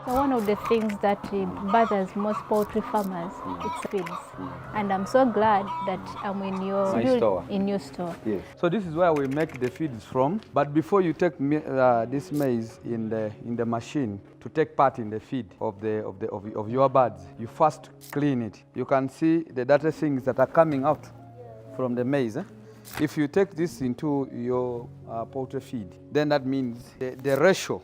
So one of the things that bothers most poultry farmers, it's feeds. And I'm so glad that I'm in your store. Yes. So this is where we make the feeds from. But before you take this maize in the machine to take part in the feed of your birds, you first clean it. You can see the dirty things that are coming out from the maize. If you take this into your poultry feed, then that means the ratio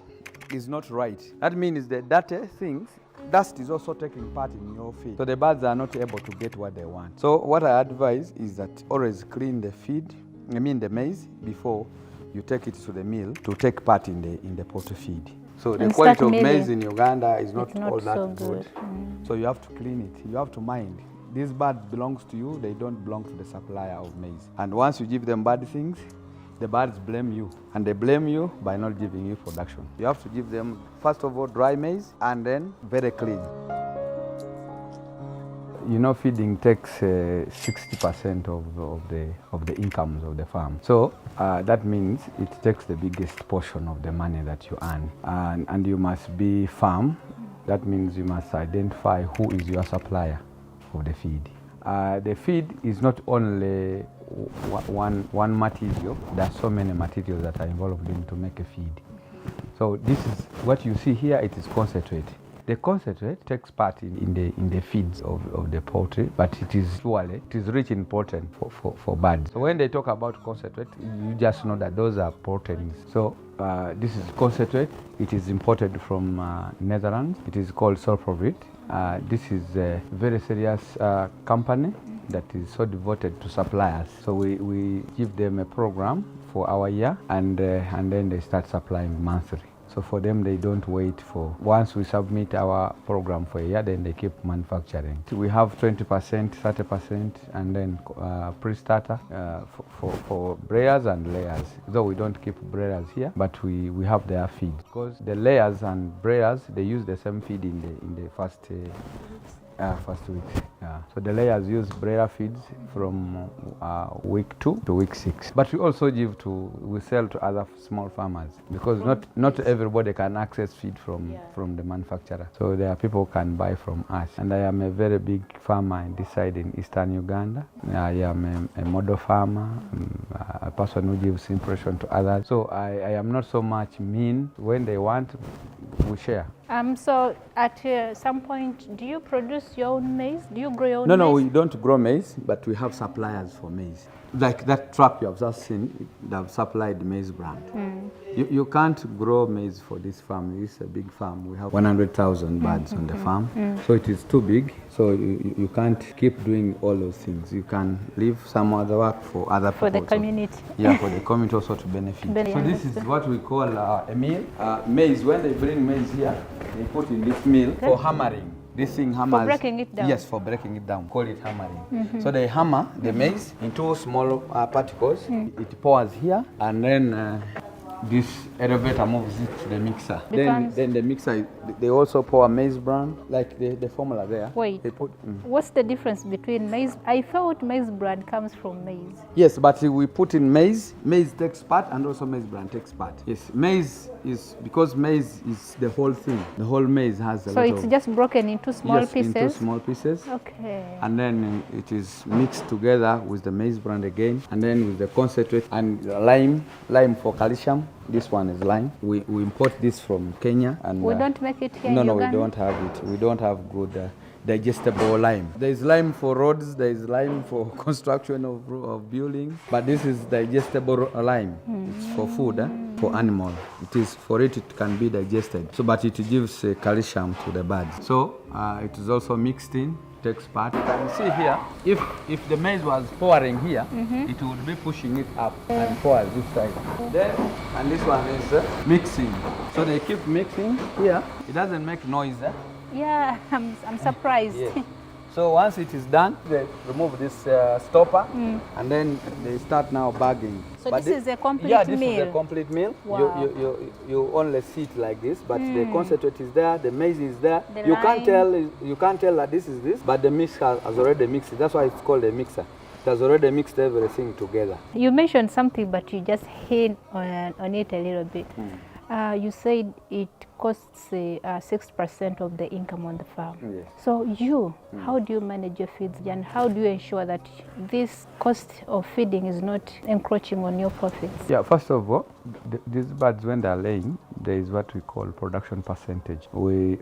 is not right. That means the dirty things, dust is also taking part in your feed. So the birds are not able to get what they want. So what I advise is that always clean the feed, the maize, before you take it to the mill to take part in the poultry feed. So the quality of maize in Uganda is not all that so good. So you have to clean it. You have to mind. This bird belongs to you, they don't belong to the supplier of maize. And once you give them bad things, the birds blame you. And they blame you by not giving you production. You have to give them, first of all, dry maize and then very clean. You know, feeding takes 60% of the incomes of the farm. So that means it takes the biggest portion of the money that you earn. And you must be firm. That means you must identify who is your supplier of the feed. The feed is not only one material. There are so many materials that are involved in to make a feed. So this is what you see here. It is concentrate. The concentrate takes part in the feeds of the poultry, but it is rich in protein for birds. So when they talk about concentrate, you just know that those are proteins. So this is concentrate. It is imported from Netherlands. It is called sulfurate. This is a very serious company that is so devoted to suppliers. So we give them a program for our year, and then they start supplying monthly. So for them, they don't wait for, once we submit our program for a year, then they keep manufacturing. We have 20%, 30%, and then pre-starter for brayers and layers. Though we don't keep brayers here, but we have their feed. Because the layers and brayers, they use the same feed in the first week. So the layers use brayer feeds from week 2 to week 6. But we also we sell to other small farmers, because not everybody can access feed from the manufacturer. So there are people who can buy from us. And I am a very big farmer in this side in eastern Uganda. I am a model farmer, a person who gives impression to others. So I am not so much mean. When they want, we share. So at some point, do you produce your own maize? Do you grow your own maize? No, we don't grow maize, but we have suppliers for maize. Like that truck you have just seen, they have supplied maize brand. You can't grow maize for this farm. It's a big farm. We have 100,000 birds on the farm. So it is too big. So you can't keep doing all those things. You can leave some other work for other people. For the community. Yeah, for the community also to benefit. So this is what we call a mill. Maize, when they bring maize here, they put in this mill for hammering. This thing hammers. For breaking it down? Yes, for breaking it down. Call it hammering. So they hammer the maize into small particles. It pours here, and then this elevator moves it to the mixer. Then the mixer, they also pour maize bran, like the formula there. Wait, what's the difference between maize? I thought maize bran comes from maize. Yes, but we put in maize. Maize takes part, and also maize bran takes part. Yes, maize is, because maize is the whole thing. The whole maize has a lot of... So it's just broken into small pieces? Into small pieces. Okay. And then it is mixed together with the maize bran again, and then with the concentrate and lime for calcium. This one is lime. We import this from Kenya. And we don't make it here in Uganda? No, we don't have it. We don't have good digestible lime. There is lime for roads, there is lime for construction of buildings, but this is digestible lime. It's for food, for animal. It is for it can be digested. So, but it gives calcium to the birds. So it is also mixed in. Takes part. You can see here, if the maize was pouring here, it would be pushing it up and pour this side. Then, and this one is mixing. So they keep mixing here. It doesn't make noise. Yeah, I'm surprised. Yeah. So once it is done, they remove this stopper, and then they start now bagging. So but this is a complete meal? Yeah, this is a complete meal. Wow. You only see it like this, but the concentrate is there, the maize is there. You can't tell that this is this, but the mix has already mixed it. That's why it's called a mixer. It has already mixed everything together. You mentioned something, but you just hit on it a little bit. You said it costs 6% of the income on the farm. Yes. So how do you manage your feeds, and how do you ensure that this cost of feeding is not encroaching on your profits? Yeah, first of all, these birds, when they're laying, there is what we call production percentage. We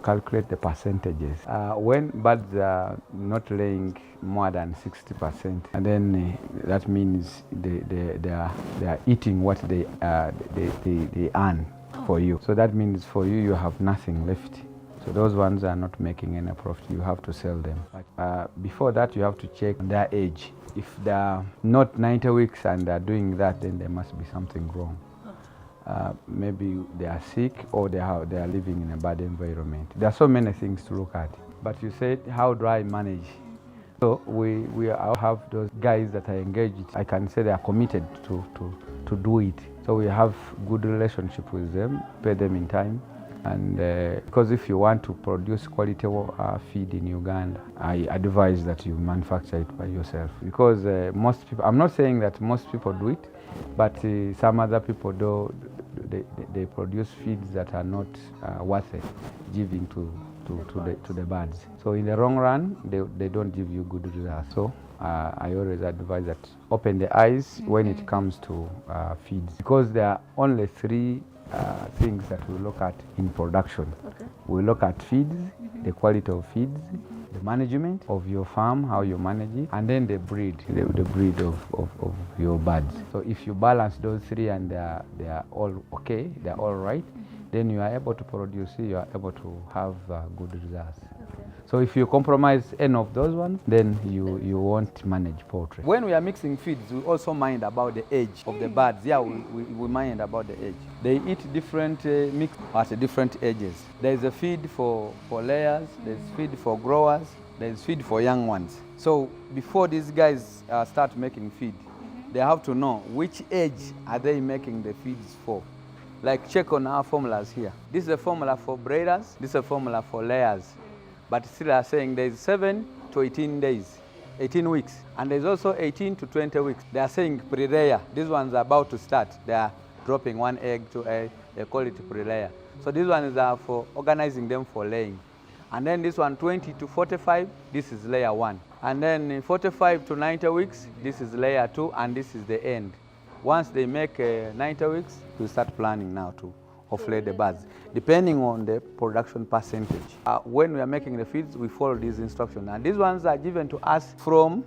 calculate the percentages. When birds are not laying more than 60%, and then that means they are eating what they earn for you. So that means for you, you have nothing left. So those ones are not making any profit. You have to sell them. Before that, you have to check their age. If they are not 90 weeks and they are doing that, then there must be something wrong. Maybe they are sick, or they are living in a bad environment. There are so many things to look at. But you said, how do I manage? So we have those guys that are engaged. I can say they are committed to do it. So we have good relationship with them, pay them in time. And because if you want to produce quality feed in Uganda, I advise that you manufacture it by yourself. Because most people, I'm not saying that most people do it, but some other people do. They produce feeds that are not worth it giving to the birds. So in the long run, they don't give you good results. So I always advise that open the eyes when it comes to feeds, because there are only three things that we look at in production. Okay. We look at feeds, the quality of feeds, the management of your farm, how you manage it, and then the breed, the breed of your birds. So if you balance those three and they are all okay, they are all right, then you are able to produce, you are able to have good results. Okay. So if you compromise any of those ones, then you won't manage poultry. When we are mixing feeds, we also mind about the age of the birds. Yeah, we mind about the age. They eat different mix at different ages. There is a feed for layers, there's feed for growers, there's feed for young ones. So before these guys start making feed, they have to know which age are they making the feeds for. Like check on our formulas here. This is a formula for breeders, this is a formula for layers. But still are saying there's 7 to 18 days, 18 weeks. And there's also 18 to 20 weeks. They are saying pre-layer. These ones are about to start. They are dropping one egg to they call it pre-layer. So these ones are for organizing them for laying. And then this one, 20 to 45, this is layer 1. And then 45 to 90 weeks, this is layer 2, and this is the end. Once they make 90 weeks, we start planning now to offlay the birds, depending on the production percentage. When we are making the feeds, we follow these instructions. And these ones are given to us from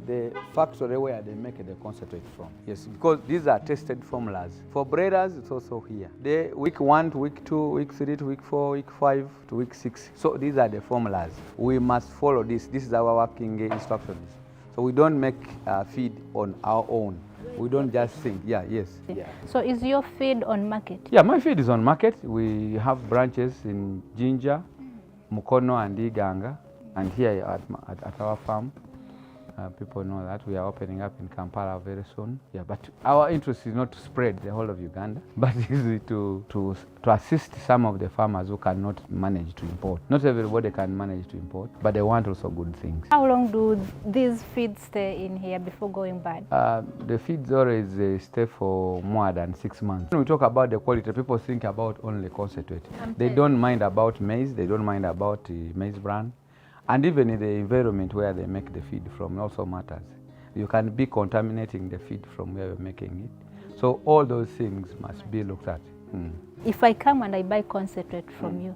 the factory where they make the concentrate from. Yes, because these are tested formulas. For breeders, it's also here. The week 1 to week 2, week 3 to week 4, week 5 to week 6. So these are the formulas. We must follow this. This is our working instructions. So we don't make feed on our own. We don't just think, yeah. So is your feed on market? Yeah, my feed is on market. We have branches in Jinja, Mukono and Iganga, and here at our farm. People know that we are opening up in Kampala very soon. Yeah, but our interest is not to spread the whole of Uganda, but is to assist some of the farmers who cannot manage to import. Not everybody can manage to import, but they want also good things. How long do these feeds stay in here before going bad? The feeds always stay for more than 6 months. When we talk about the quality, people think about only concentrate. They don't mind about maize, they don't mind about maize bran. And even in the environment where they make the feed from also matters. You can be contaminating the feed from where you're making it. So all those things must be looked at. If I come and I buy concentrate from you,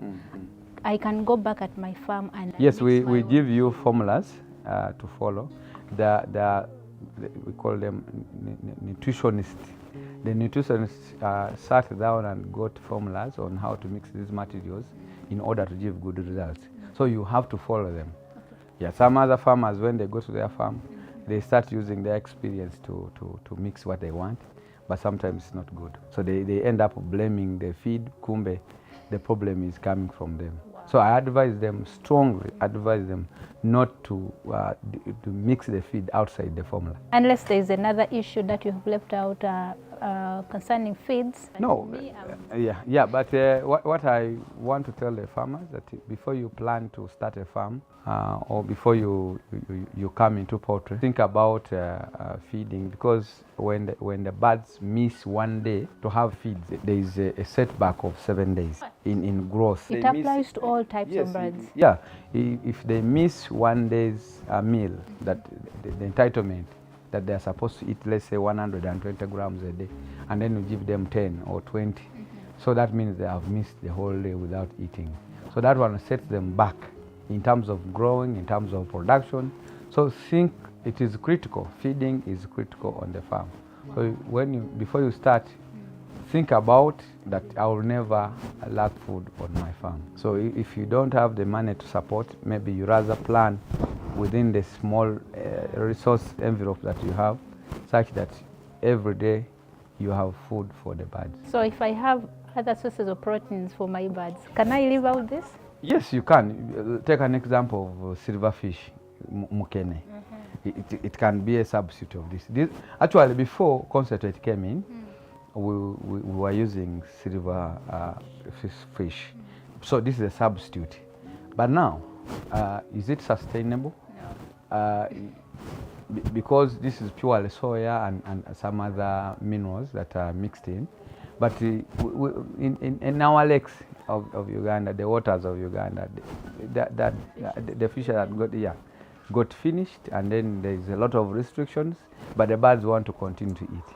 I can go back at my farm and... Yes, we give you formulas to follow. We call them nutritionists. The nutritionists sat down and got formulas on how to mix these materials in order to give good results. So you have to follow them. Okay. Yeah, some other farmers, when they go to their farm, they start using their experience to mix what they want, but sometimes it's not good. So they end up blaming the feed, kumbe, the problem is coming from them. Wow. So I strongly advise them not to mix the feed outside the formula. Unless there is another issue that you have left out, concerning feeds? No, but what I want to tell the farmers that before you plan to start a farm or before you come into poultry, think about feeding, because when the birds miss one day to have feeds, there is a setback of 7 days in growth. It applies to all types of birds. Yeah, if they miss one day's meal, that the entitlement that they are supposed to eat, let's say 120 grams a day, and then you give them 10 or 20. So that means they have missed the whole day without eating. So that one sets them back in terms of growing, in terms of production. So think it is critical. Feeding is critical on the farm. So before you start, think about that I will never lack food on my farm. So if you don't have the money to support, maybe you rather plan within the small resource envelope that you have, such that every day you have food for the birds. So if I have other sources of proteins for my birds, can I live out this? Yes, you can. Take an example of silverfish, mukene. It can be a substitute of this. Actually, before concentrate came in, we were using silver fish. So this is a substitute. But now, is it sustainable? No. Because this is purely soya and some other minerals that are mixed in. But in our lakes of Uganda, the waters of Uganda, the fish that got finished, and then there's a lot of restrictions, but the birds want to continue to eat.